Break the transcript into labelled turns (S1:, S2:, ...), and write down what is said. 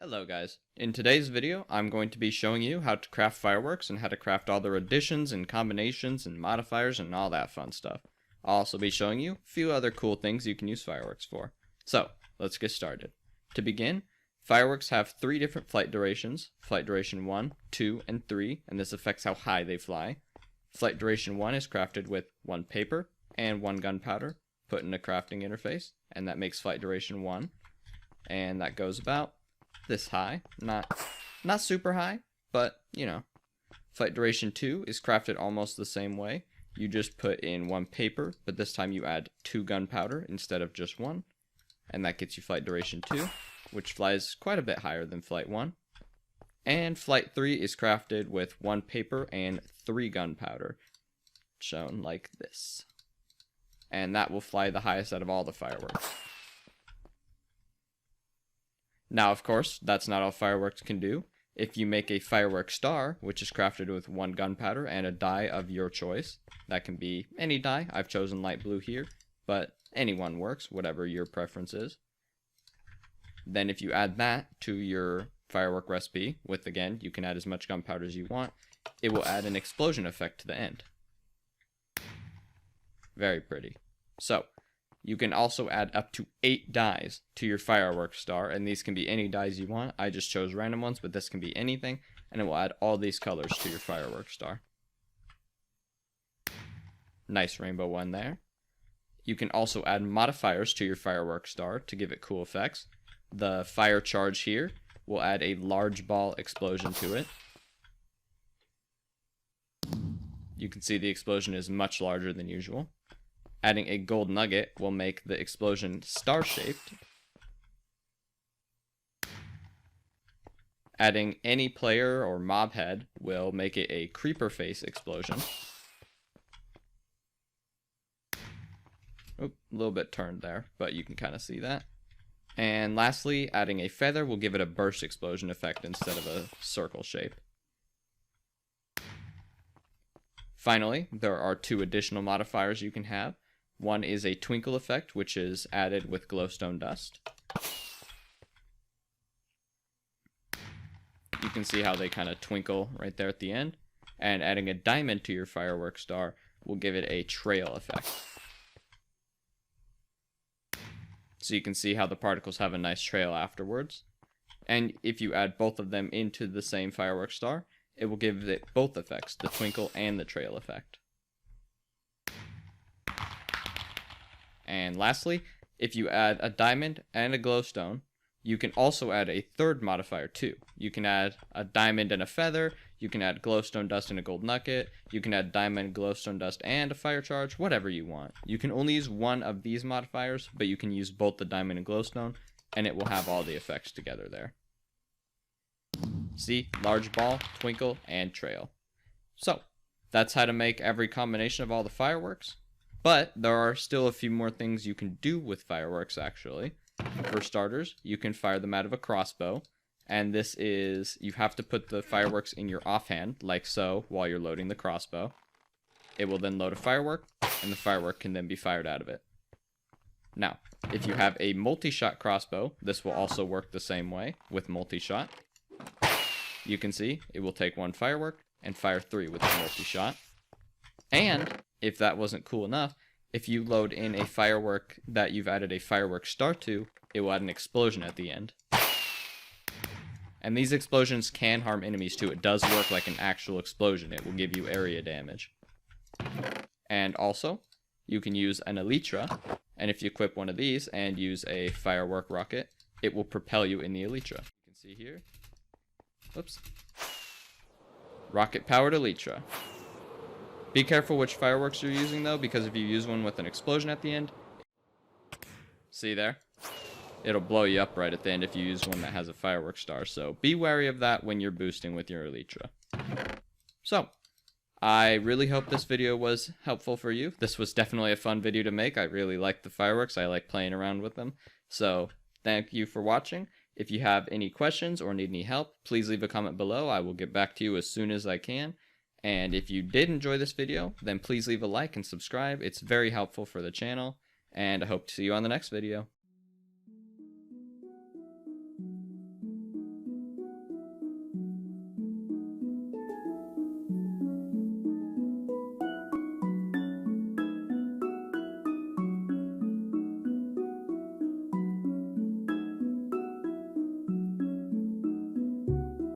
S1: Hello guys. In today's video, I'm going to be showing you how to craft fireworks and how to craft all their additions and combinations and modifiers and all that fun stuff. I'll also be showing you a few other cool things you can use fireworks for. So, let's get started. To begin, fireworks have 3 different flight durations: flight duration 1, 2, and 3, and this affects how high they fly. Flight duration 1 is crafted with 1 paper and 1 gunpowder put in a crafting interface, and that makes flight duration 1, and that goes about this high. Not super high, but you know. Flight duration 2 is crafted almost the same way. You just put in 1 paper, but this time you add 2 gunpowder instead of just 1, and that gets you flight duration 2, which flies quite a bit higher than flight 1. And flight 3 is crafted with 1 paper and 3 gunpowder, shown like this. And that will fly the highest out of all the fireworks. Now, of course, that's not all fireworks can do. If you make a firework star, which is crafted with 1 gunpowder and a dye of your choice, that can be any dye. I've chosen light blue here, but any one works, whatever your preference is. Then if you add that to your firework recipe, with, again, you can add as much gunpowder as you want, it will add an explosion effect to the end. Very pretty. So, you can also add up to 8 dyes to your firework star, and these can be any dyes you want. I just chose random ones, but this can be anything, and it will add all these colors to your firework star. Nice rainbow one there. You can also add modifiers to your firework star to give it cool effects. The fire charge here will add a large ball explosion to it. You can see the explosion is much larger than usual. Adding a gold nugget will make the explosion star-shaped. Adding any player or mob head will make it a creeper face explosion. Oop, a little bit turned there, but you can kind of see that. And lastly, adding a feather will give it a burst explosion effect instead of a circle shape. Finally, there are 2 additional modifiers you can have. One is a twinkle effect, which is added with glowstone dust. You can see how they kind of twinkle right there at the end. And adding a diamond to your firework star will give it a trail effect. So you can see how the particles have a nice trail afterwards. And if you add both of them into the same firework star, it will give it both effects, the twinkle and the trail effect. And lastly, if you add a diamond and a glowstone, you can also add a 3rd modifier too. You can add a diamond and a feather, you can add glowstone dust and a gold nugget, you can add diamond, glowstone dust, and a fire charge, whatever you want. You can only use one of these modifiers, but you can use both the diamond and glowstone, and it will have all the effects together there. See? Large ball, twinkle, and trail. So, that's how to make every combination of all the fireworks. But there are still a few more things you can do with fireworks, actually. For starters, you can fire them out of a crossbow. And this is, you have to put the fireworks in your offhand, like so, while you're loading the crossbow. It will then load a firework, and the firework can then be fired out of it. Now, if you have a multi-shot crossbow, this will also work the same way with multi-shot. You can see, it will take 1 firework and fire 3 with a multi-shot. And, if that wasn't cool enough, if you load in a firework that you've added a firework star to, it will add an explosion at the end. And these explosions can harm enemies too. It does work like an actual explosion. It will give you area damage. And also, you can use an Elytra, and if you equip one of these and use a firework rocket, it will propel you in the Elytra. You can see here. Oops. Rocket-powered Elytra. Be careful which fireworks you're using though, because if you use one with an explosion at the end, see there? It'll blow you up right at the end if you use one that has a firework star, so be wary of that when you're boosting with your Elytra. So, I really hope this video was helpful for you. This was definitely a fun video to make. I really like the fireworks. I like playing around with them. So, thank you for watching. If you have any questions or need any help, please leave a comment below. I will get back to you as soon as I can. And if you did enjoy this video, then please leave a like and subscribe. It's very helpful for the channel, and I hope to see you on the next video.